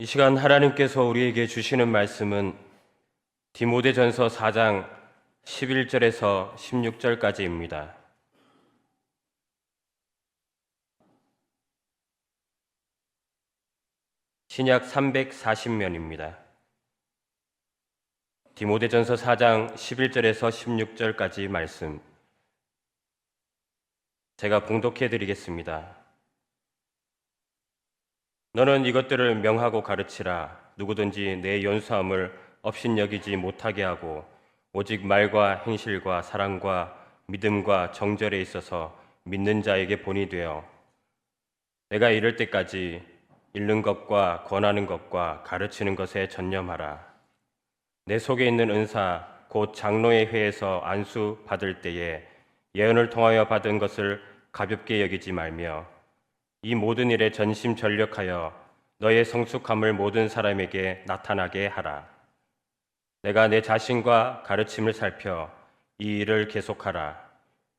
이 시간 하나님께서 우리에게 주시는 말씀은 디모데전서 4장 11절에서 16절까지입니다. 신약 340면입니다. 디모데전서 4장 11절에서 16절까지 말씀 제가 봉독해 드리겠습니다. 너는 이것들을 명하고 가르치라. 누구든지 내 연수함을 업신여기지 못하게 하고 오직 말과 행실과 사랑과 믿음과 정절에 있어서 믿는 자에게 본이 되어 내가 이를 때까지 읽는 것과 권하는 것과 가르치는 것에 전념하라. 내 속에 있는 은사 곧 장로의 회에서 안수 받을 때에 예언을 통하여 받은 것을 가볍게 여기지 말며 이 모든 일에 전심전력하여 너의 성숙함을 모든 사람에게 나타나게 하라. 내가 내 자신과 가르침을 살펴 이 일을 계속하라.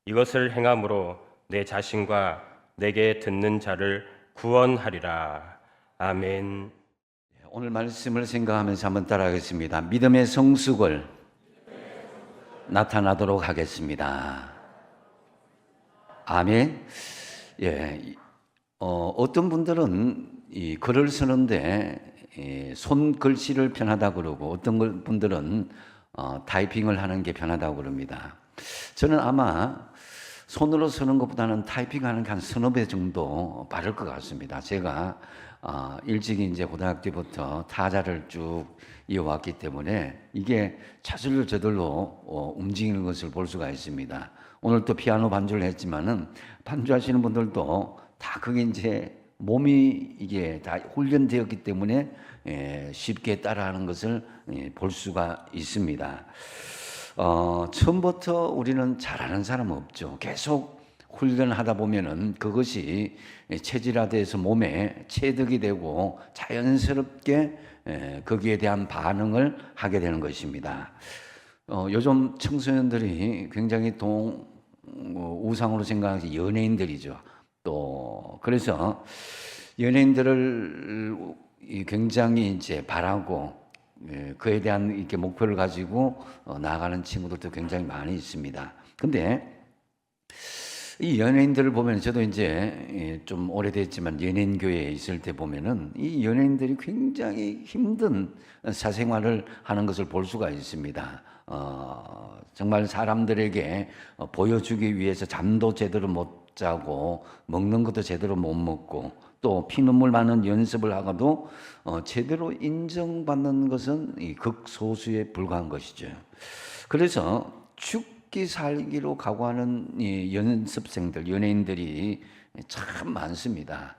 이것을 행함으로 내 자신과 내게 듣는 자를 구원하리라. 아멘. 오늘 말씀을 생각하면서 한번 따라하겠습니다. 믿음의 성숙을 나타나도록 하겠습니다. 아멘. 어떤 분들은 이 글을 쓰는데 손글씨를 편하다고 그러고 어떤 분들은 타이핑을 하는 게 편하다고 그럽니다. 저는 아마 손으로 쓰는 것보다는 타이핑하는 게 한 서너 배 정도 빠를 것 같습니다. 제가 일찍 이제 고등학교 때부터 타자를 쭉 이어왔기 때문에 이게 차슬 저절로 움직이는 것을 볼 수가 있습니다. 오늘 또 피아노 반주를 했지만은 반주하시는 분들도 다 그게 이제 몸이 이게 다 훈련되었기 때문에 쉽게 따라하는 것을 볼 수가 있습니다. 처음부터 우리는 잘하는 사람은 없죠. 계속 훈련하다 보면은 그것이 체질화돼서 몸에 체득이 되고 자연스럽게 거기에 대한 반응을 하게 되는 것입니다. 요즘 청소년들이 굉장히 우상으로 생각하는 연예인들이죠. 또 그래서 연예인들을 굉장히 이제 바라고 그에 대한 이렇게 목표를 가지고 나아가는 친구들도 굉장히 많이 있습니다. 근데 이 연예인들을 보면 저도 이제 좀 오래됐지만 연예인 교회에 있을 때 보면은 이 연예인들이 굉장히 힘든 사생활을 하는 것을 볼 수가 있습니다. 정말 사람들에게 보여주기 위해서 잠도 제대로 못 자고 먹는 것도 제대로 못 먹고 또 피눈물 많은 연습을 하고도 제대로 인정받는 것은 이 극소수에 불과한 것이죠. 그래서 죽기 살기로 각오하는 이 연습생들, 연예인들이 참 많습니다.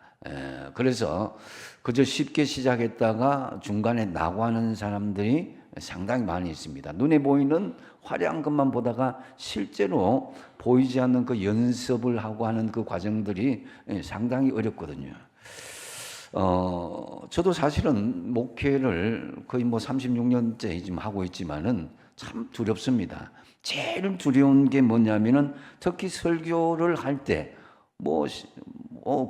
그래서 그저 쉽게 시작했다가 중간에 낙오하는 사람들이 상당히 많이 있습니다. 눈에 보이는 화려한 것만 보다가 실제로 보이지 않는 그 연습을 하고 하는 그 과정들이 상당히 어렵거든요. 저도 사실은 목회를 거의 36년째 지금 하고 있지만은 참 두렵습니다. 제일 두려운 게 뭐냐면은 특히 설교를 할 때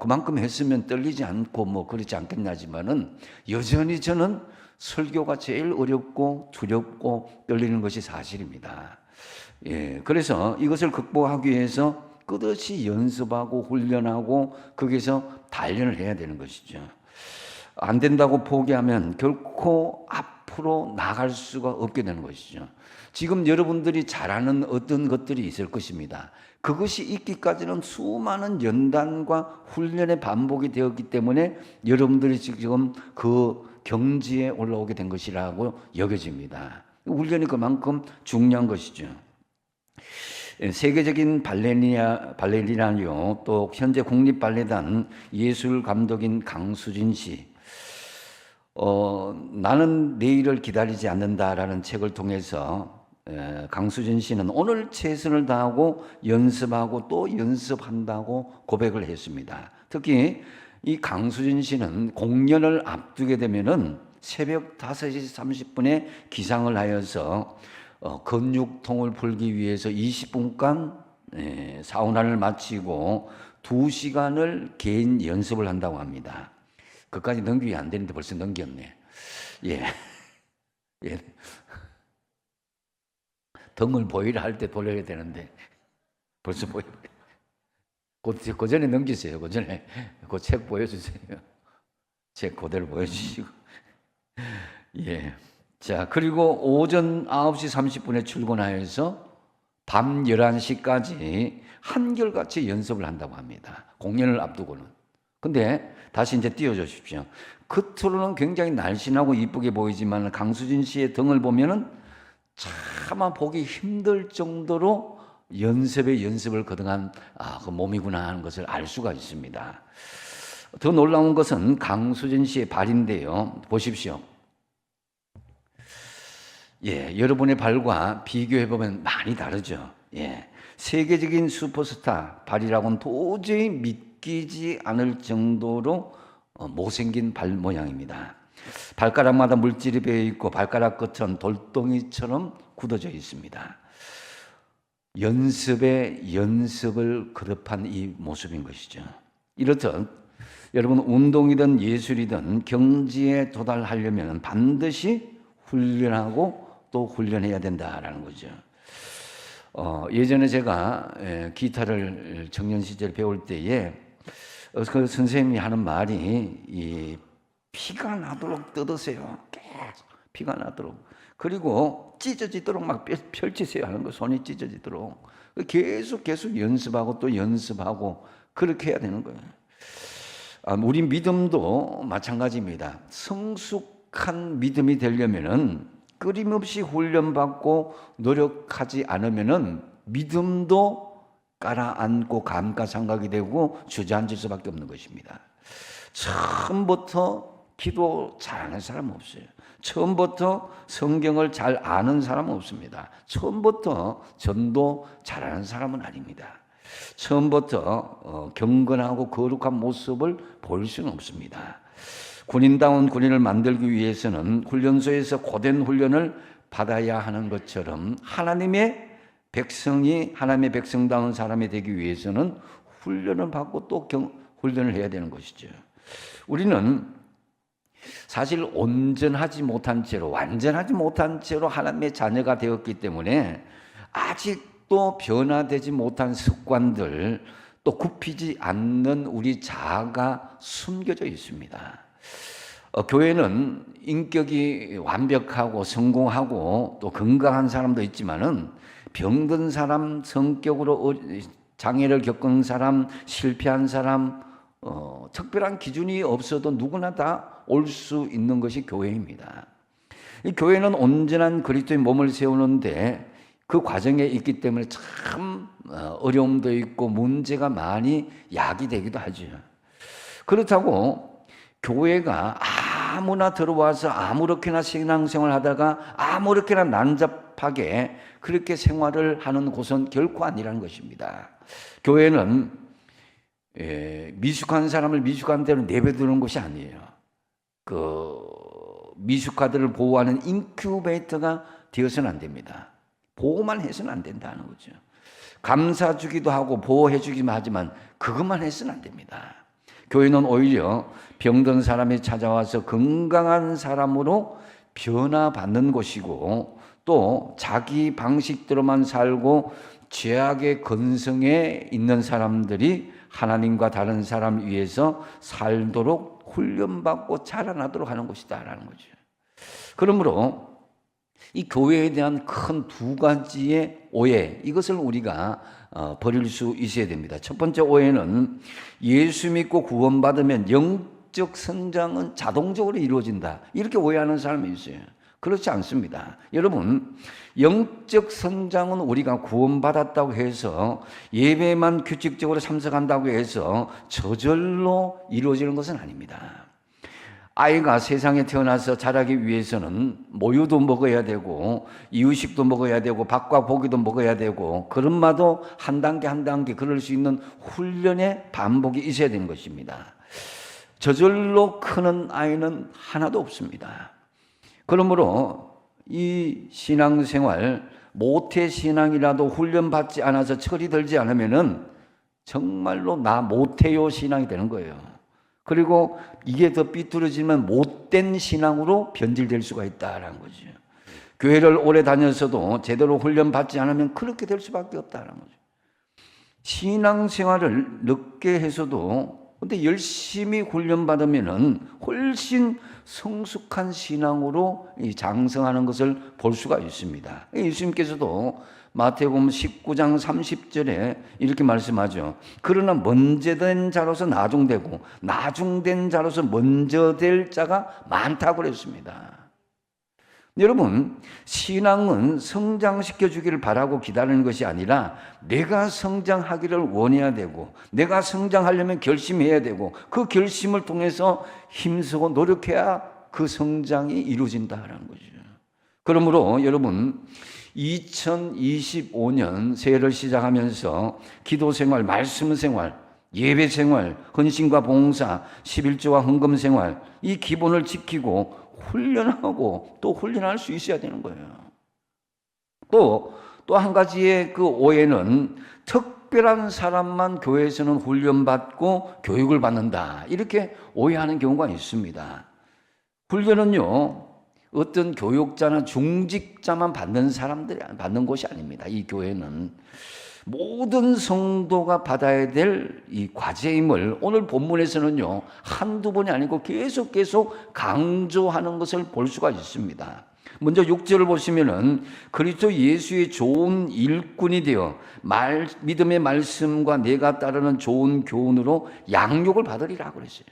그만큼 했으면 떨리지 않고 그렇지 않겠냐지만은 여전히 저는 설교가 제일 어렵고 두렵고 떨리는 것이 사실입니다. 그래서 이것을 극복하기 위해서 끝없이 연습하고 훈련하고 거기서 단련을 해야 되는 것이죠. 안 된다고 포기하면 결코 앞으로 나갈 수가 없게 되는 것이죠. 지금 여러분들이 잘하는 어떤 것들이 있을 것입니다. 그것이 있기까지는 수많은 연단과 훈련의 반복이 되었기 때문에 여러분들이 지금 그 경지에 올라오게 된 것이라고 여겨집니다. 훈련이 그만큼 중요한 것이죠. 세계적인 발레리나요, 또 현재 국립발레단 예술 감독인 강수진 씨, 나는 내일을 기다리지 않는다라는 책을 통해서 강수진 씨는 오늘 최선을 다하고 연습하고 또 연습한다고 고백을 했습니다. 특히 이 강수진 씨는 공연을 앞두게 되면은 새벽 5시 30분에 기상을 하여서 근육통을 풀기 위해서 20분간 사우나를 마치고 2시간을 개인 연습을 한다고 합니다. 그까지 넘기면 안 되는데 벌써 넘겼네. 예. 예. 등을 보이라 할 때 돌려야 되는데 벌써 보여. 그 전에 넘기세요. 그 전에 그 책 보여주세요. 책 그대로 보여주시고. 예. 자, 그리고 오전 9시 30분에 출근하여서 밤 11시까지 한결같이 연습을 한다고 합니다. 공연을 앞두고는. 근데 다시 이제 띄워주십시오. 겉으로는 굉장히 날씬하고 이쁘게 보이지만 강수진 씨의 등을 보면은 차마 보기 힘들 정도로 연습에 연습을 거듭한 그 몸이구나 하는 것을 알 수가 있습니다. 더 놀라운 것은 강수진 씨의 발인데요. 보십시오. 예, 여러분의 발과 비교해 보면 많이 다르죠. 예, 세계적인 슈퍼스타 발이라고는 도저히 믿기지 않을 정도로 못생긴 발 모양입니다. 발가락마다 물질이 배어 있고 발가락 끝은 돌덩이처럼 굳어져 있습니다. 연습에 연습을 거듭한 이 모습인 것이죠. 이렇듯 여러분 운동이든 예술이든 경지에 도달하려면 반드시 훈련하고 또 훈련해야 된다라는 거죠. 예전에 제가 기타를 청년 시절 배울 때에 그 선생님이 하는 말이 이 피가 나도록 뜯으세요. 계속 피가 나도록. 그리고 찢어지도록 막 펼치세요 하는 거. 손이 찢어지도록. 계속 연습하고 또 연습하고 그렇게 해야 되는 거예요. 우리 믿음도 마찬가지입니다. 성숙한 믿음이 되려면은 끊임없이 훈련받고 노력하지 않으면은 믿음도 깔아앉고 감가상각이 되고 주저앉을 수밖에 없는 것입니다. 처음부터 기도 잘하는 사람은 없어요. 처음부터 성경을 잘 아는 사람은 없습니다. 처음부터 전도 잘하는 사람은 아닙니다. 처음부터 경건하고 거룩한 모습을 보일 수는 없습니다. 군인다운 군인을 만들기 위해서는 훈련소에서 고된 훈련을 받아야 하는 것처럼 하나님의 백성다운 사람이 되기 위해서는 훈련을 받고 또 훈련을 해야 되는 것이죠. 우리는 사실 완전하지 못한 채로 하나님의 자녀가 되었기 때문에 아직도 변화되지 못한 습관들, 또 굽히지 않는 우리 자아가 숨겨져 있습니다. 교회는 인격이 완벽하고 성공하고 또 건강한 사람도 있지만은 병든 사람, 성격으로 장애를 겪은 사람, 실패한 사람, 특별한 기준이 없어도 누구나 다 올 수 있는 것이 교회입니다. 이 교회는 온전한 그리스도의 몸을 세우는데 그 과정에 있기 때문에 참 어려움도 있고 문제가 많이 야기되기도 하죠. 그렇다고 교회가 아무나 들어와서 아무렇게나 신앙생활 하다가 아무렇게나 난잡하게 그렇게 생활을 하는 곳은 결코 아니라는 것입니다. 교회는 미숙한 사람을 미숙한 대로 내버려두는 것이 아니에요. 미숙아들을 보호하는 인큐베이터가 되어서는 안 됩니다. 보호만 해서는 안 된다는 거죠. 감사주기도 하고 보호해주기만 하지만 그것만 해서는 안 됩니다. 교회는 오히려 병든 사람이 찾아와서 건강한 사람으로 변화받는 곳이고 또 자기 방식대로만 살고 죄악의 근성에 있는 사람들이 하나님과 다른 사람 위해서 살도록 훈련받고 자라나도록 하는 곳이다라는 거죠. 그러므로 이 교회에 대한 큰 두 가지의 오해, 이것을 우리가 버릴 수 있어야 됩니다. 첫 번째 오해는 예수 믿고 구원받으면 영적 성장은 자동적으로 이루어진다, 이렇게 오해하는 사람이 있어요. 그렇지 않습니다. 여러분, 영적 성장은 우리가 구원받았다고 해서 예배만 규칙적으로 참석한다고 해서 저절로 이루어지는 것은 아닙니다. 아이가 세상에 태어나서 자라기 위해서는 모유도 먹어야 되고 이유식도 먹어야 되고 밥과 고기도 먹어야 되고 걸음마도 한 단계 한 단계 걸을 수 있는 훈련의 반복이 있어야 되는 것입니다. 저절로 크는 아이는 하나도 없습니다. 그러므로 이 신앙생활, 모태신앙이라도 훈련받지 않아서 철이 들지 않으면은 정말로 나 못해요 신앙이 되는 거예요. 그리고 이게 더 삐뚤어지면 못된 신앙으로 변질될 수가 있다라는 거죠. 교회를 오래 다녔어도 제대로 훈련받지 않으면 그렇게 될 수밖에 없다는 거죠. 신앙생활을 늦게 해서도 근데 열심히 훈련받으면은 훨씬 성숙한 신앙으로 장성하는 것을 볼 수가 있습니다. 예수님께서도 마태복음 19장 30절에 이렇게 말씀하죠. 그러나 먼저 된 자로서 나중되고 나중된 자로서 먼저 될 자가 많다고 그랬습니다. 여러분, 신앙은 성장시켜 주기를 바라고 기다리는 것이 아니라 내가 성장하기를 원해야 되고 내가 성장하려면 결심해야 되고 그 결심을 통해서 힘쓰고 노력해야 그 성장이 이루어진다는 거죠. 그러므로 여러분 2025년 새해를 시작하면서 기도 생활, 말씀 생활, 예배 생활, 헌신과 봉사, 11조와 헌금 생활 이 기본을 지키고 훈련하고 또 훈련할 수 있어야 되는 거예요. 또 한 가지의 그 오해는 특별한 사람만 교회에서는 훈련받고 교육을 받는다. 이렇게 오해하는 경우가 있습니다. 훈련은요, 어떤 교육자나 중직자만 받는 사람들이 받는 곳이 아닙니다. 이 교회는 모든 성도가 받아야 될 이 과제임을 오늘 본문에서는요, 한두 번이 아니고 계속 강조하는 것을 볼 수가 있습니다. 먼저 6절을 보시면은 그리스도 예수의 좋은 일꾼이 되어 믿음의 말씀과 내가 따르는 좋은 교훈으로 양육을 받으리라고 그랬어요.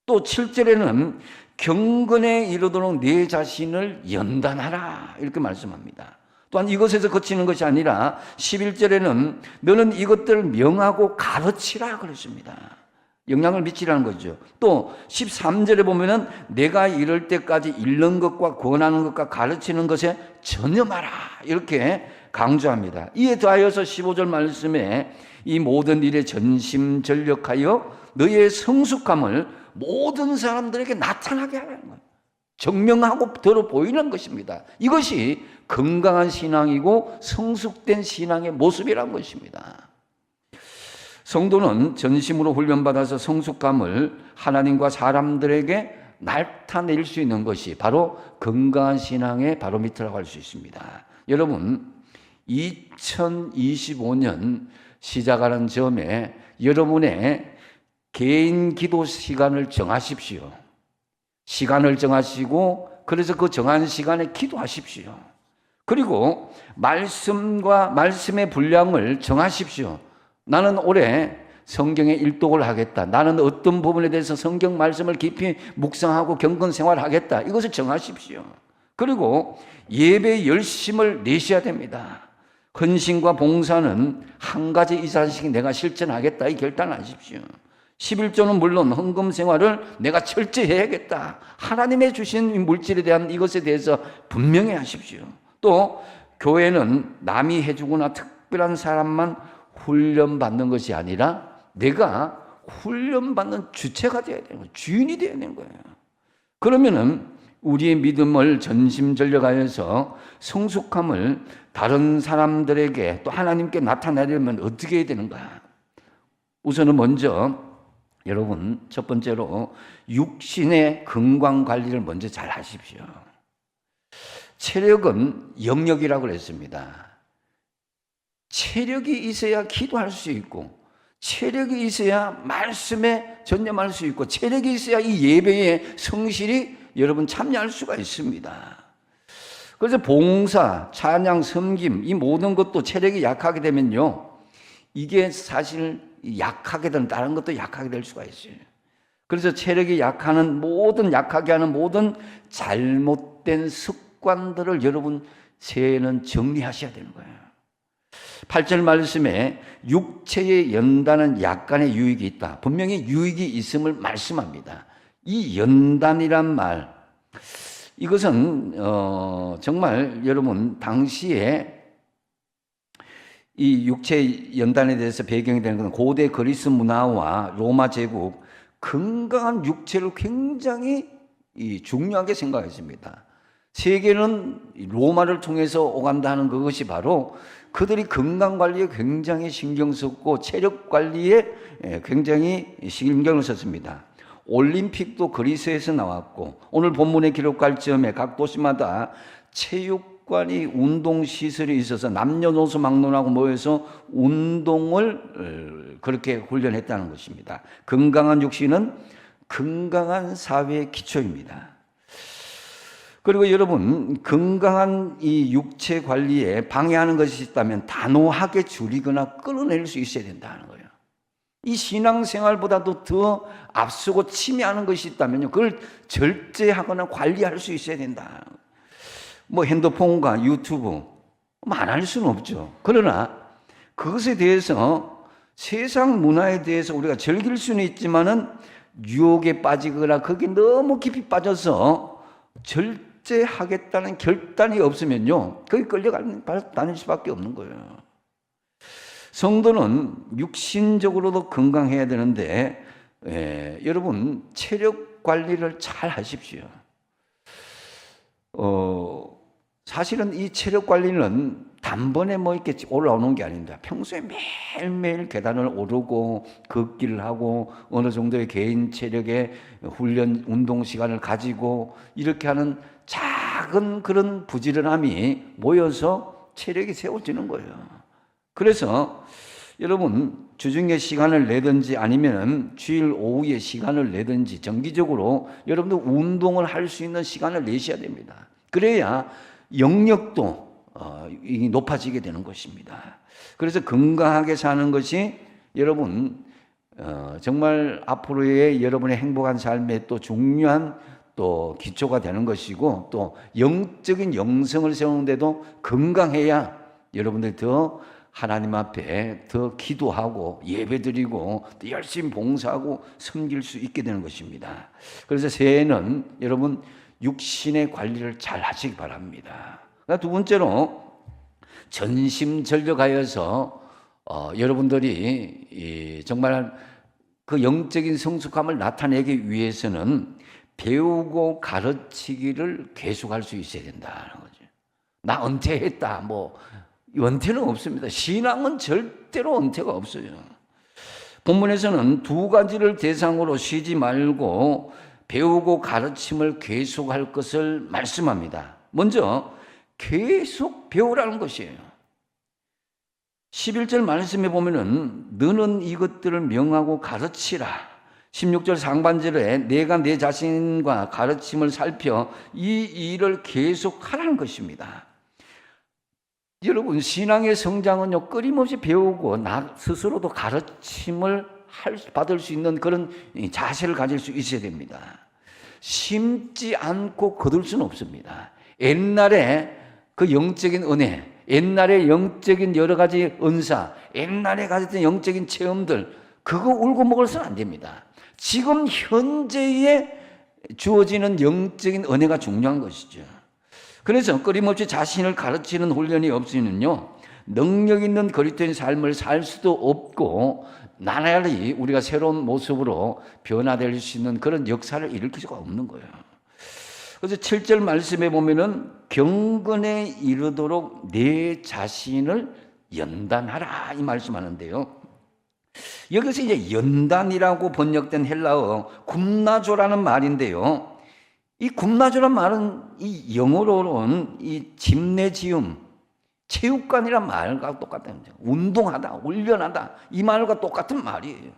또 7절에는 경건에 이르도록 내 자신을 연단하라 이렇게 말씀합니다. 또한 이것에서 그치는 것이 아니라 11절에는 너는 이것들을 명하고 가르치라 그랬습니다. 영향을 미치라는 거죠. 또 13절에 보면은 내가 이럴 때까지 읽는 것과 권하는 것과 가르치는 것에 전념하라 이렇게 강조합니다. 이에 더하여서 15절 말씀에 이 모든 일에 전심전력하여 너의 성숙함을 모든 사람들에게 나타나게 하라는 거예요. 증명하고 들어 보이는 것입니다. 이것이 건강한 신앙이고 성숙된 신앙의 모습이라는 것입니다. 성도는 전심으로 훈련받아서 성숙함을 하나님과 사람들에게 나타낼 수 있는 것이 바로 건강한 신앙의 바로미터라고 할 수 있습니다. 여러분, 2025년 시작하는 점에 여러분의 개인 기도 시간을 정하십시오. 시간을 정하시고 그래서 그 정한 시간에 기도하십시오. 그리고 말씀의 분량을 정하십시오. 나는 올해 성경에 일독을 하겠다. 나는 어떤 부분에 대해서 성경 말씀을 깊이 묵상하고 경건 생활하겠다. 이것을 정하십시오. 그리고 예배의 열심을 내셔야 됩니다. 헌신과 봉사는 한 가지 이상씩 내가 실천하겠다. 이 결단하십시오. 11조는 물론 헌금 생활을 내가 철저히 해야겠다. 하나님의 주신 물질에 대한 이것에 대해서 분명히 하십시오. 또 교회는 남이 해주거나 특별한 사람만 훈련받는 것이 아니라 내가 훈련받는 주체가 되어야 되는 거예요. 주인이 되어야 되는 거예요. 그러면은 우리의 믿음을 전심전력하여서 성숙함을 다른 사람들에게 또 하나님께 나타내려면 어떻게 해야 되는가? 우선은 먼저 여러분 첫 번째로 육신의 건강 관리를 먼저 잘 하십시오. 체력은 영역이라고 그랬습니다. 체력이 있어야 기도할 수 있고 체력이 있어야 말씀에 전념할 수 있고 체력이 있어야 이 예배에 성실히 여러분 참여할 수가 있습니다. 그래서 봉사, 찬양, 섬김 이 모든 것도 체력이 약하게 되면요 이게 사실 약하게 되는 다른 것도 약하게 될 수가 있어요. 그래서 체력이 약하게 하는 모든 잘못된 습관들을 여러분 새해에는 정리하셔야 되는 거예요. 8절 말씀에 육체의 연단은 약간의 유익이 있다. 분명히 유익이 있음을 말씀합니다. 이 연단이란 말, 이것은 정말 여러분 당시에 이 육체 연단에 대해서 배경이 되는 것은 고대 그리스 문화와 로마 제국 건강한 육체를 굉장히 중요하게 생각했습니다. 세계는 로마를 통해서 오간다 하는 그것이 바로 그들이 건강관리에 굉장히 신경 썼고 체력관리에 굉장히 신경을 썼습니다. 올림픽도 그리스에서 나왔고 오늘 본문에 기록할 즈음에 각 도시마다 체육관이 운동시설이 있어서 남녀노소 막론하고 모여서 운동을 그렇게 훈련했다는 것입니다. 건강한 육신은 건강한 사회의 기초입니다. 그리고 여러분, 건강한 이 육체 관리에 방해하는 것이 있다면 단호하게 줄이거나 끊어낼 수 있어야 된다는 거예요. 이 신앙생활보다도 더 앞서고 침해하는 것이 있다면요, 그걸 절제하거나 관리할 수 있어야 된다. 뭐 핸드폰과 유튜브 안 할 수는 없죠. 그러나 그것에 대해서 세상 문화에 대해서 우리가 즐길 수는 있지만은 유혹에 빠지거나 거기에 너무 깊이 빠져서 절제하겠다는 결단이 없으면요, 거기 끌려다닐 수밖에 없는 거예요. 성도는 육신적으로도 건강해야 되는데 여러분 체력 관리를 잘 하십시오. 사실은 이 체력 관리는 단번에 뭐 이렇게 올라오는 게 아닙니다. 평소에 매일매일 계단을 오르고 걷기를 하고 어느 정도의 개인 체력의 훈련 운동 시간을 가지고 이렇게 하는 작은 그런 부지런함이 모여서 체력이 세워지는 거예요. 그래서 여러분 주중에 시간을 내든지 아니면 주일 오후에 시간을 내든지 정기적으로 여러분들 운동을 할 수 있는 시간을 내셔야 됩니다. 그래야 영역도 높아지게 되는 것입니다. 그래서 건강하게 사는 것이 여러분 정말 앞으로의 여러분의 행복한 삶에 또 중요한 또 기초가 되는 것이고, 또 영적인 영성을 세우는데도 건강해야 여러분들이 더 하나님 앞에 더 기도하고 예배드리고 또 열심히 봉사하고 섬길 수 있게 되는 것입니다. 그래서 새해에는 여러분 육신의 관리를 잘 하시기 바랍니다. 두 번째로 전심전력하여서 여러분들이 정말 그 영적인 성숙함을 나타내기 위해서는 배우고 가르치기를 계속할 수 있어야 된다는 거죠. 나 은퇴했다, 뭐 은퇴는 없습니다. 신앙은 절대로 은퇴가 없어요. 본문에서는 두 가지를 대상으로 쉬지 말고 배우고 가르침을 계속할 것을 말씀합니다. 먼저 계속 배우라는 것이에요. 11절 말씀에 보면은 너는 이것들을 명하고 가르치라. 16절 상반절에 내가 내 자신과 가르침을 살펴 이 일을 계속하라는 것입니다. 여러분 신앙의 성장은요 끊임없이 배우고 나 스스로도 가르침을 받을 수 있는 그런 자세를 가질 수 있어야 됩니다. 심지 않고 거둘 수는 없습니다. 옛날에 그 영적인 은혜, 옛날에 영적인 여러 가지 은사, 옛날에 가졌던 영적인 체험들, 그거 울고 먹어서는 안 됩니다. 지금 현재에 주어지는 영적인 은혜가 중요한 것이죠. 그래서 끊임없이 자신을 가르치는 훈련이 없으면요 능력 있는 그리스도인 삶을 살 수도 없고 나날이 우리가 새로운 모습으로 변화될 수 있는 그런 역사를 일으킬 수가 없는 거예요. 그래서 7절 말씀에 보면은 경건에 이르도록 내 자신을 연단하라 이 말씀하는데요. 여기서 이제 연단이라고 번역된 헬라어 굽나조라는 말인데요. 이 굽나조란 말은 이 영어로는 이 집내지음, 체육관이란 말과 똑같은 거죠. 운동하다, 훈련하다 이 말과 똑같은 말이에요.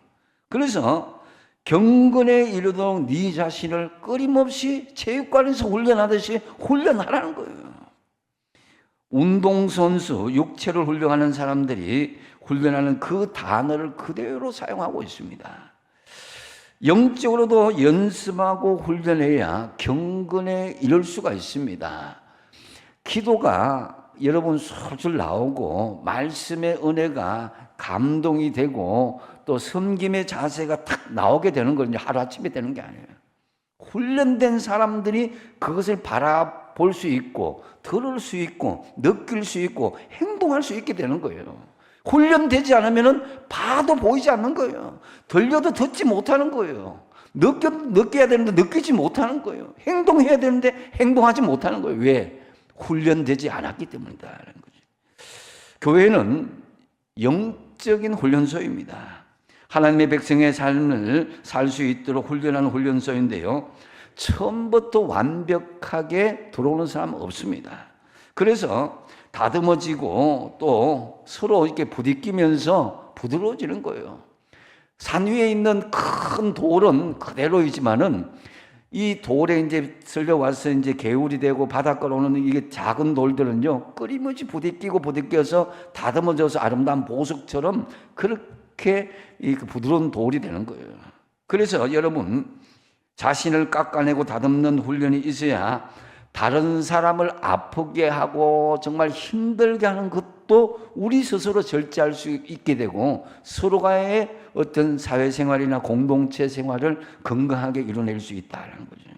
그래서 경건에 이르도록 네 자신을 끊임없이 체육관에서 훈련하듯이 훈련하라는 거예요. 운동선수, 육체를 훈련하는 사람들이 훈련하는 그 단어를 그대로 사용하고 있습니다. 영적으로도 연습하고 훈련해야 경건에 이를 수가 있습니다. 기도가 여러분 솔솔 나오고 말씀의 은혜가 감동이 되고 또 섬김의 자세가 탁 나오게 되는 건 하루아침에 되는 게 아니에요. 훈련된 사람들이 그것을 바라볼 수 있고 들을 수 있고 느낄 수 있고 행동할 수 있게 되는 거예요. 훈련되지 않으면 봐도 보이지 않는 거예요. 들려도 듣지 못하는 거예요. 느껴야 되는데 느끼지 못하는 거예요. 행동해야 되는데 행동하지 못하는 거예요. 왜? 훈련되지 않았기 때문이다라는 거죠. 교회는 영적인 훈련소입니다. 하나님의 백성의 삶을 살 수 있도록 훈련하는 훈련소인데요. 처음부터 완벽하게 들어오는 사람은 없습니다. 그래서 다듬어지고 또 서로 이렇게 부딪히면서 부드러워지는 거예요. 산 위에 있는 큰 돌은 그대로이지만은 이 돌에 이제 쓸려와서 이제 개울이 되고 바닷가로 오는 이게 작은 돌들은요, 끊임없이 부딪혀서 다듬어져서 아름다운 보석처럼 그렇게 이 부드러운 돌이 되는 거예요. 그래서 여러분, 자신을 깎아내고 다듬는 훈련이 있어야 다른 사람을 아프게 하고 정말 힘들게 하는 것도 우리 스스로 절제할 수 있게 되고 서로가의 어떤 사회생활이나 공동체 생활을 건강하게 이뤄낼 수 있다는 거죠.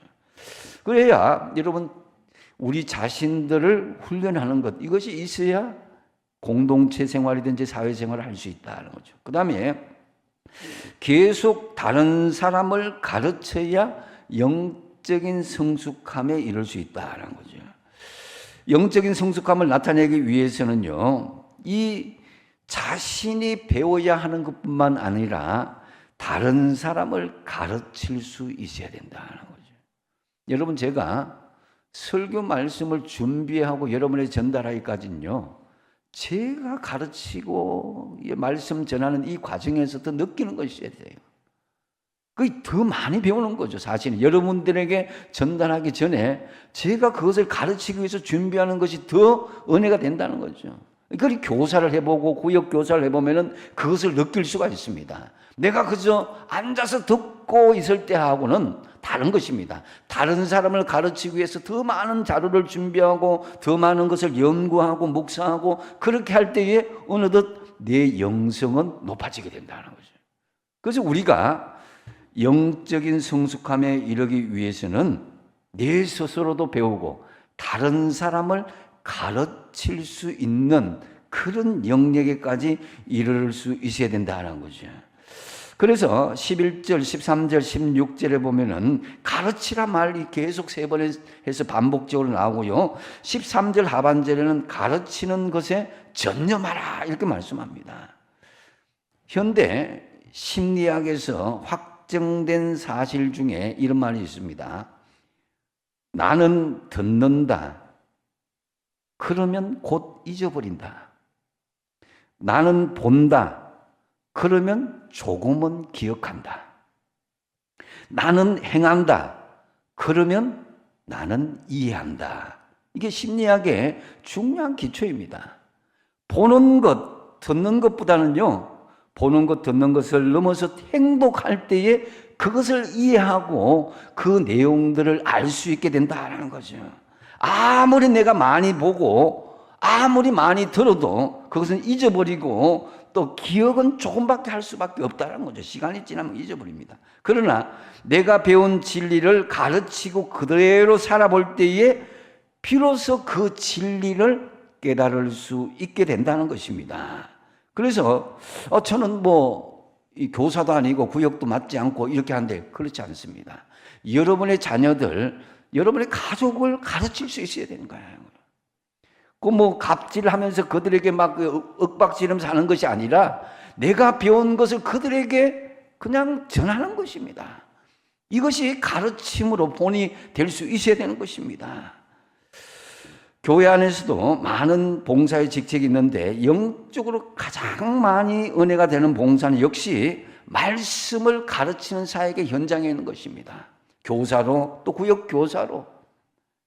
그래야 여러분, 우리 자신들을 훈련하는 것, 이것이 있어야 공동체 생활이든지 사회생활을 할 수 있다는 거죠. 그 다음에 계속 다른 사람을 가르쳐야 영적인 성숙함에 이를 수 있다는 거죠. 영적인 성숙함을 나타내기 위해서는요, 이 자신이 배워야 하는 것뿐만 아니라 다른 사람을 가르칠 수 있어야 된다는 거죠. 여러분, 제가 설교 말씀을 준비하고 여러분에게 전달하기까지는요, 제가 가르치고 말씀 전하는 이 과정에서 더 느끼는 것이 있어야 돼요. 그게 더 많이 배우는 거죠. 사실은 여러분들에게 전달하기 전에 제가 그것을 가르치기 위해서 준비하는 것이 더 은혜가 된다는 거죠. 그걸 교사를 해보고 구역 교사를 해보면은 그것을 느낄 수가 있습니다. 내가 그저 앉아서 듣고 있을 때하고는 다른 것입니다. 다른 사람을 가르치기 위해서 더 많은 자료를 준비하고 더 많은 것을 연구하고 묵상하고 그렇게 할 때에 어느덧 내 영성은 높아지게 된다는 거죠. 그래서 우리가 영적인 성숙함에 이르기 위해서는 내 스스로도 배우고 다른 사람을 가르칠 수 있는 그런 영역에까지 이를 수 있어야 된다는 거죠. 그래서 11절, 13절, 16절에 보면은 가르치라 말이 계속 3번 해서 반복적으로 나오고요. 13절 하반절에는 가르치는 것에 전념하라 이렇게 말씀합니다. 현대 심리학에서 확정된 사실 중에 이런 말이 있습니다. 나는 듣는다. 그러면 곧 잊어버린다. 나는 본다. 그러면 조금은 기억한다. 나는 행한다. 그러면 나는 이해한다. 이게 심리학의 중요한 기초입니다. 보는 것, 듣는 것보다는요, 보는 것, 듣는 것을 넘어서 행복할 때에 그것을 이해하고 그 내용들을 알 수 있게 된다는 거죠. 아무리 내가 많이 보고 아무리 많이 들어도 그것은 잊어버리고 또 기억은 조금밖에 할 수밖에 없다는 거죠. 시간이 지나면 잊어버립니다. 그러나 내가 배운 진리를 가르치고 그대로 살아볼 때에 비로소 그 진리를 깨달을 수 있게 된다는 것입니다. 그래서 저는 이 교사도 아니고 구역도 맞지 않고 이렇게 하는데 그렇지 않습니다. 여러분의 자녀들, 여러분의 가족을 가르칠 수 있어야 되는 거예요. 갑질하면서 그들에게 막 윽박지르면서 하는 것이 아니라 내가 배운 것을 그들에게 그냥 전하는 것입니다. 이것이 가르침으로 본이 될 수 있어야 되는 것입니다. 교회 안에서도 많은 봉사의 직책이 있는데 영적으로 가장 많이 은혜가 되는 봉사는 역시 말씀을 가르치는 사역의 현장에 있는 것입니다. 교사로 또 구역 교사로.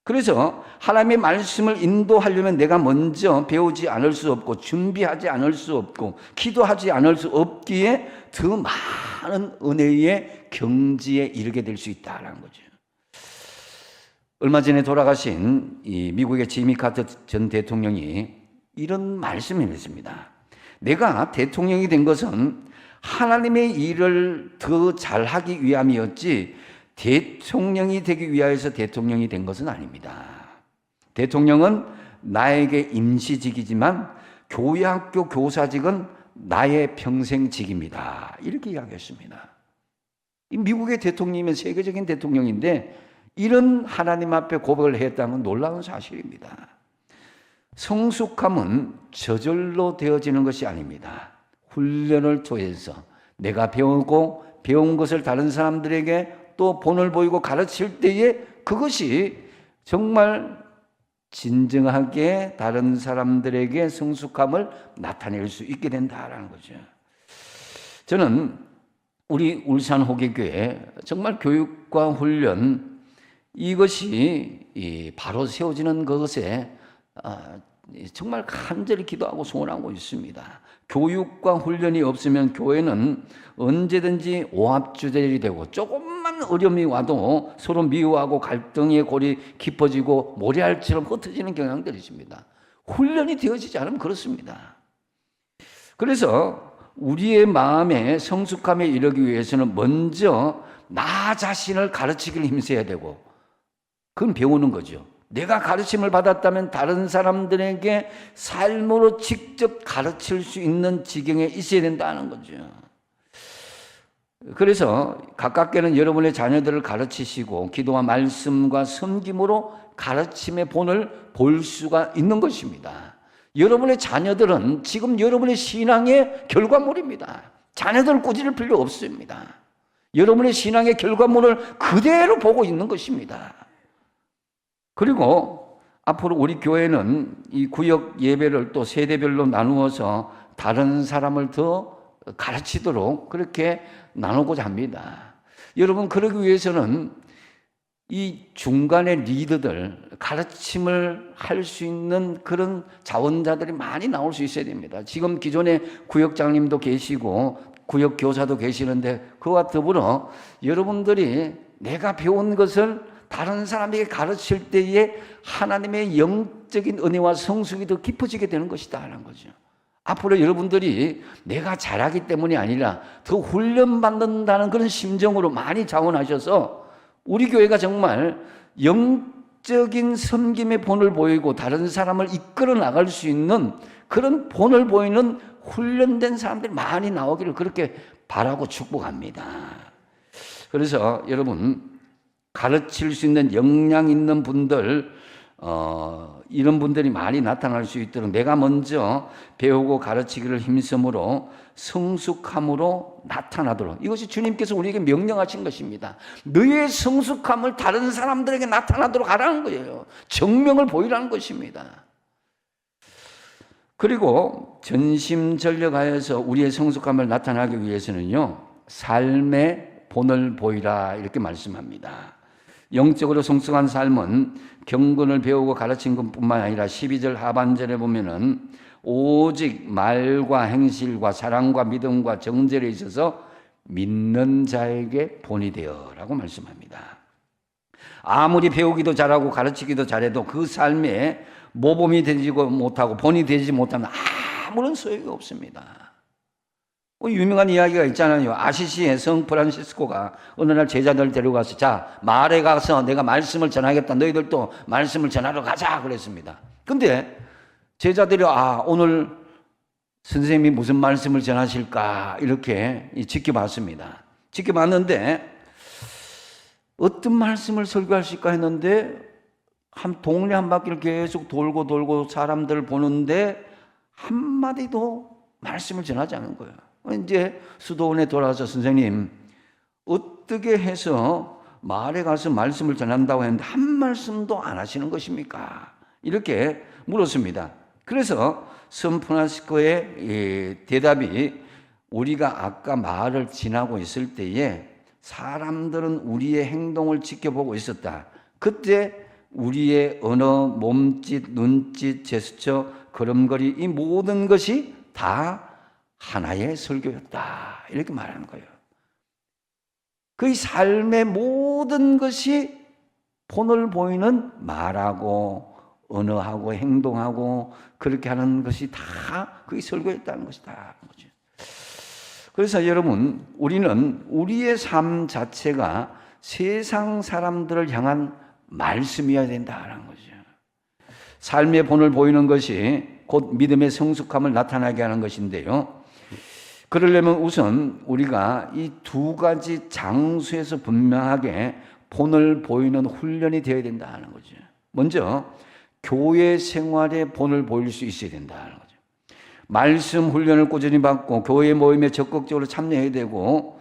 그래서 하나님의 말씀을 인도하려면 내가 먼저 배우지 않을 수 없고 준비하지 않을 수 없고 기도하지 않을 수 없기에 더 많은 은혜의 경지에 이르게 될 수 있다는 거죠. 얼마 전에 돌아가신 이 미국의 지미 카터 전 대통령이 이런 말씀을 했습니다. 내가 대통령이 된 것은 하나님의 일을 더 잘하기 위함이었지 대통령이 되기 위하여서 대통령이 된 것은 아닙니다. 대통령은 나에게 임시직이지만 교회학교 교사직은 나의 평생직입니다. 이렇게 이야기했습니다. 미국의 대통령이면 세계적인 대통령인데 이런 하나님 앞에 고백을 했다는 건 놀라운 사실입니다. 성숙함은 저절로 되어지는 것이 아닙니다. 훈련을 통해서 내가 배운 것을 다른 사람들에게 또 본을 보이고 가르칠 때에 그것이 정말 진정하게 다른 사람들에게 성숙함을 나타낼 수 있게 된다라는 거죠. 저는 우리 울산 호계교회 정말 교육과 훈련 이것이 바로 세워지는 것에 정말 간절히 기도하고 소원하고 있습니다. 교육과 훈련이 없으면 교회는 언제든지 오합지졸이 되고 조금만 어려움이 와도 서로 미워하고 갈등의 골이 깊어지고 모래알처럼 흩어지는 경향들이 있습니다. 훈련이 되어지지 않으면 그렇습니다. 그래서 우리의 마음의 성숙함에 이르기 위해서는 먼저 나 자신을 가르치기를 힘써야 되고, 그건 배우는 거죠. 내가 가르침을 받았다면 다른 사람들에게 삶으로 직접 가르칠 수 있는 지경에 있어야 된다는 거죠. 그래서 가깝게는 여러분의 자녀들을 가르치시고 기도와 말씀과 섬김으로 가르침의 본을 볼 수가 있는 것입니다. 여러분의 자녀들은 지금 여러분의 신앙의 결과물입니다. 자녀들을 꾸짖을 필요 없습니다. 여러분의 신앙의 결과물을 그대로 보고 있는 것입니다. 그리고 앞으로 우리 교회는 이 구역 예배를 또 세대별로 나누어서 다른 사람을 더 가르치도록 그렇게 나누고자 합니다. 여러분, 그러기 위해서는 이 중간의 리더들, 가르침을 할 수 있는 그런 자원자들이 많이 나올 수 있어야 됩니다. 지금 기존에 구역장님도 계시고 구역 교사도 계시는데 그와 더불어 여러분들이 내가 배운 것을 다른 사람에게 가르칠 때에 하나님의 영적인 은혜와 성숙이 더 깊어지게 되는 것이다 하는 거죠. 앞으로 여러분들이 내가 잘하기 때문이 아니라 더 훈련받는다는 그런 심정으로 많이 자원하셔서 우리 교회가 정말 영적인 섬김의 본을 보이고 다른 사람을 이끌어 나갈 수 있는 그런 본을 보이는 훈련된 사람들이 많이 나오기를 그렇게 바라고 축복합니다. 그래서 여러분, 가르칠 수 있는 역량 있는 분들, 이런 분들이 많이 나타날 수 있도록 내가 먼저 배우고 가르치기를 힘쓰므로 성숙함으로 나타나도록, 이것이 주님께서 우리에게 명령하신 것입니다. 너의 성숙함을 다른 사람들에게 나타나도록 하라는 거예요. 정명을 보이라는 것입니다. 그리고 전심전력하여서 우리의 성숙함을 나타나기 위해서는요, 삶의 본을 보이라 이렇게 말씀합니다. 영적으로 성숙한 삶은 경건을 배우고 가르친 것뿐만 아니라 12절 하반절에 보면은 오직 말과 행실과 사랑과 믿음과 정절에 있어서 믿는 자에게 본이 되어라고 말씀합니다. 아무리 배우기도 잘하고 가르치기도 잘해도 그 삶에 모범이 되지 못하고 본이 되지 못하면 아무런 소용이 없습니다. 유명한 이야기가 있잖아요. 아시시의 성 프란시스코가 어느 날 제자들 데려가서 자, 마을에 가서 내가 말씀을 전하겠다. 너희들도 말씀을 전하러 가자 그랬습니다. 근데 제자들이 오늘 선생님이 무슨 말씀을 전하실까 이렇게 지켜봤습니다. 지켜봤는데 어떤 말씀을 설교하실까 했는데 한 동네 한 바퀴를 계속 돌고 사람들을 보는데 한마디도 말씀을 전하지 않은 거예요. 이제 수도원에 돌아와서 선생님 어떻게 해서 마을에 가서 말씀을 전한다고 했는데 한 말씀도 안 하시는 것입니까? 이렇게 물었습니다. 그래서 샌프란시스코의 대답이 우리가 아까 마을을 지나고 있을 때에 사람들은 우리의 행동을 지켜보고 있었다. 그때 우리의 언어, 몸짓, 눈짓, 제스처, 걸음걸이 이 모든 것이 다 하나의 설교였다. 이렇게 말하는 거예요. 그 삶의 모든 것이 본을 보이는 말하고 언어하고 행동하고 그렇게 하는 것이 다 그게 설교였다는 것이다. 그래서 여러분, 우리는 우리의 삶 자체가 세상 사람들을 향한 말씀이어야 된다는 거죠. 삶의 본을 보이는 것이 곧 믿음의 성숙함을 나타나게 하는 것인데요. 그러려면 우선 우리가 이 두 가지 장소에서 분명하게 본을 보이는 훈련이 되어야 된다는 거죠. 먼저 교회 생활에 본을 보일 수 있어야 된다는 거죠. 말씀 훈련을 꾸준히 받고 교회 모임에 적극적으로 참여해야 되고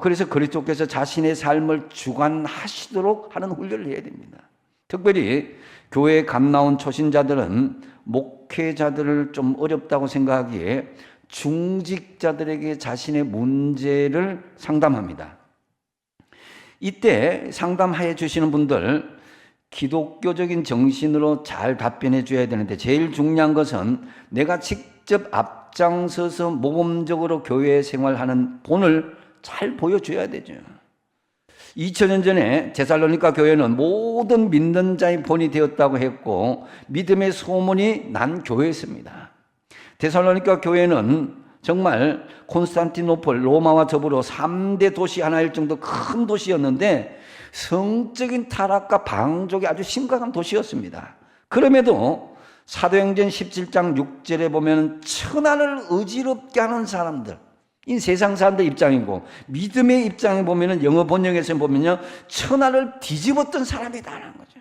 그래서 그리스도께서 자신의 삶을 주관하시도록 하는 훈련을 해야 됩니다. 특별히 교회에 갓 나온 초신자들은 목회자들을 좀 어렵다고 생각하기에 중직자들에게 자신의 문제를 상담합니다. 이때 상담해 주시는 분들 기독교적인 정신으로 잘 답변해 줘야 되는데 제일 중요한 것은 내가 직접 앞장서서 모범적으로 교회 생활하는 본을 잘 보여줘야 되죠. 2000년 전에 데살로니가 교회는 모든 믿는 자의 본이 되었다고 했고 믿음의 소문이 난 교회였습니다. 데살로니가 교회는 정말 콘스탄티노플, 로마와 더불어 3대 도시 하나일 정도 큰 도시였는데 성적인 타락과 방족이 아주 심각한 도시였습니다. 그럼에도 사도행전 17장 6절에 보면 천하를 어지럽게 하는 사람들, 이 세상 사람들 입장이고 믿음의 입장에 보면 영어 번역에서 보면요 천하를 뒤집었던 사람이다라는 거죠.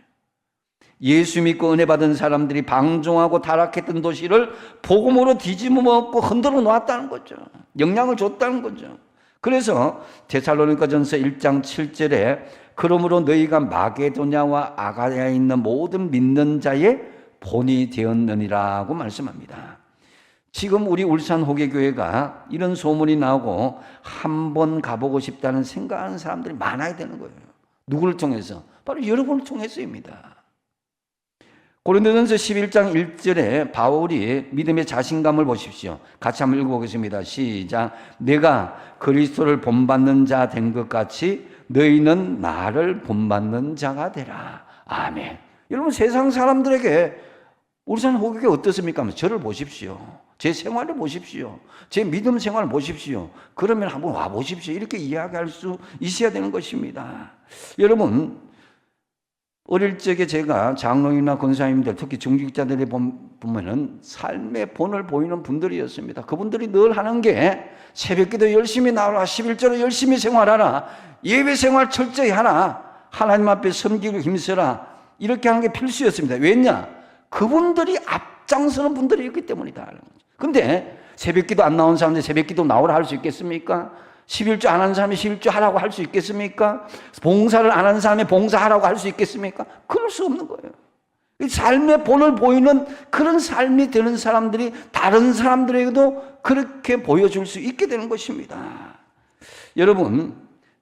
예수 믿고 은혜 받은 사람들이 방종하고 타락했던 도시를 복음으로 뒤집어 먹고 흔들어 놓았다는 거죠. 영향을 줬다는 거죠. 그래서 데살로니가전서 1장 7절에 그러므로 너희가 마게도냐와 아가야에 있는 모든 믿는 자의 본이 되었느니라고 말씀합니다. 지금 우리 울산 호계교회가 이런 소문이 나오고 한번 가보고 싶다는 생각하는 사람들이 많아야 되는 거예요. 누구를 통해서? 바로 여러분을 통해서입니다. 고린도전서 11장 1절에 바울이 믿음의 자신감을 보십시오. 같이 한번 읽어보겠습니다. 시작. 내가 그리스도를 본받는 자 된 것 같이 너희는 나를 본받는 자가 되라. 아멘. 여러분 세상 사람들에게 울산 호교가 어떻습니까? 저를 보십시오. 제 생활을 보십시오. 제 믿음 생활을 보십시오. 그러면 한번 와보십시오. 이렇게 이야기할 수 있어야 되는 것입니다. 여러분 어릴 적에 제가 장로님이나 권사님들 특히 중직자들이 보면은 삶의 본을 보이는 분들이었습니다. 그분들이 늘 하는 게 새벽기도 열심히 나와라, 11조로 열심히 생활하라, 예배 생활 철저히 하라, 하나님 앞에 섬기고 힘써라, 이렇게 하는 게 필수였습니다. 왜냐? 그분들이 앞장서는 분들이었기 때문이다. 근데 새벽기도 안 나온 사람들 새벽기도 나오라 할 수 있겠습니까? 11조 안 하는 사람이 11조 하라고 할 수 있겠습니까? 봉사를 안 하는 사람이 봉사하라고 할 수 있겠습니까? 그럴 수 없는 거예요. 삶의 본을 보이는 그런 삶이 되는 사람들이 다른 사람들에게도 그렇게 보여줄 수 있게 되는 것입니다. 여러분,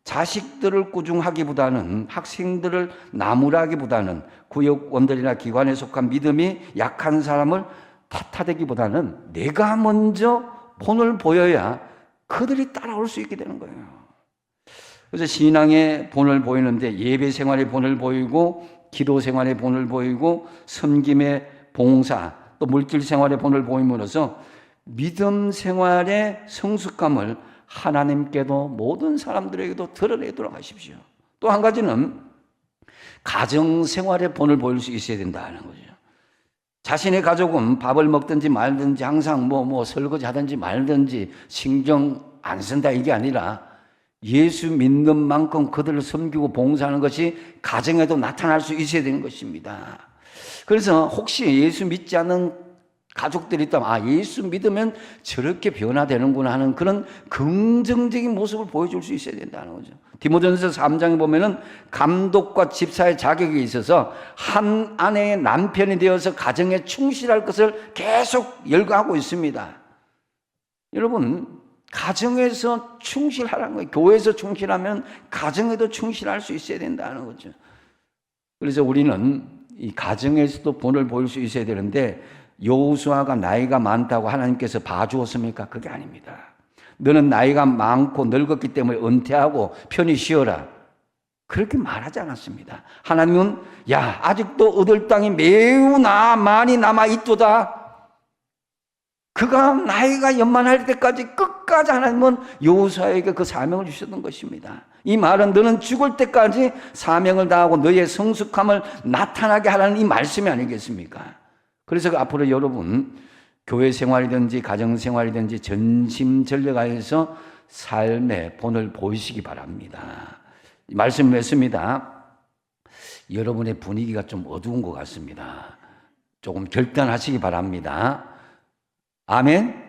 자식들을 꾸중하기보다는 학생들을 나무라기보다는 구역원들이나 기관에 속한 믿음이 약한 사람을 탓하기보다는 내가 먼저 본을 보여야 그들이 따라올 수 있게 되는 거예요. 그래서 신앙의 본을 보이는데 예배 생활의 본을 보이고 기도 생활의 본을 보이고 섬김의 봉사 또 물질 생활의 본을 보임으로써 믿음 생활의 성숙감을 하나님께도 모든 사람들에게도 드러내도록 하십시오. 또 한 가지는 가정 생활의 본을 보일 수 있어야 된다는 거죠. 자신의 가족은 밥을 먹든지 말든지 항상 설거지 하든지 말든지 신경 안 쓴다 이게 아니라 예수 믿는 만큼 그들을 섬기고 봉사하는 것이 가정에도 나타날 수 있어야 되는 것입니다. 그래서 혹시 예수 믿지 않는 가족들이 있다면 예수 믿으면 저렇게 변화되는구나 하는 그런 긍정적인 모습을 보여줄 수 있어야 된다는 거죠. 디모데전서 3장에 보면은 감독과 집사의 자격이 있어서 한 아내의 남편이 되어서 가정에 충실할 것을 계속 열거하고 있습니다. 여러분 가정에서 충실하라는 거예요. 교회에서 충실하면 가정에도 충실할 수 있어야 된다는 거죠. 그래서 우리는 이 가정에서도 본을 보일 수 있어야 되는데 여호수아가 나이가 많다고 하나님께서 봐주었습니까? 그게 아닙니다. 너는 나이가 많고 늙었기 때문에 은퇴하고 편히 쉬어라. 그렇게 말하지 않았습니다. 하나님은 아직도 얻을 땅이 매우 많이 남아있도다. 그가 나이가 연만할 때까지 끝까지 하나님은 여호수아에게 그 사명을 주셨던 것입니다. 이 말은 너는 죽을 때까지 사명을 다하고 너의 성숙함을 나타나게 하라는 이 말씀이 아니겠습니까? 그래서 앞으로 여러분 교회 생활이든지 가정 생활이든지 전심전력하여서 삶의 본을 보이시기 바랍니다. 말씀을 했습니다. 여러분의 분위기가 좀 어두운 것 같습니다. 조금 결단하시기 바랍니다. 아멘?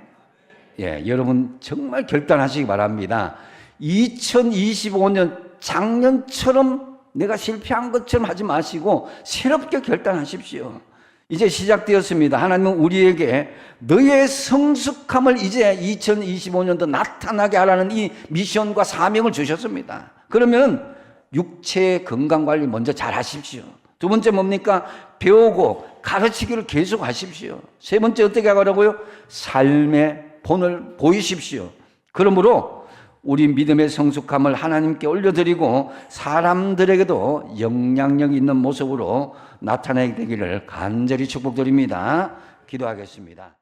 예, 여러분 정말 결단하시기 바랍니다. 2025년 작년처럼 내가 실패한 것처럼 하지 마시고 새롭게 결단하십시오. 이제 시작되었습니다. 하나님은 우리에게 너의 성숙함을 이제 2025년도 나타나게 하라는 이 미션과 사명을 주셨습니다. 그러면 육체 건강 관리 먼저 잘 하십시오. 두 번째 뭡니까? 배우고 가르치기를 계속 하십시오. 세 번째 어떻게 하라고요? 삶의 본을 보이십시오. 그러므로 우리 믿음의 성숙함을 하나님께 올려드리고 사람들에게도 영향력 있는 모습으로 나타내게 되기를 간절히 축복드립니다. 기도하겠습니다.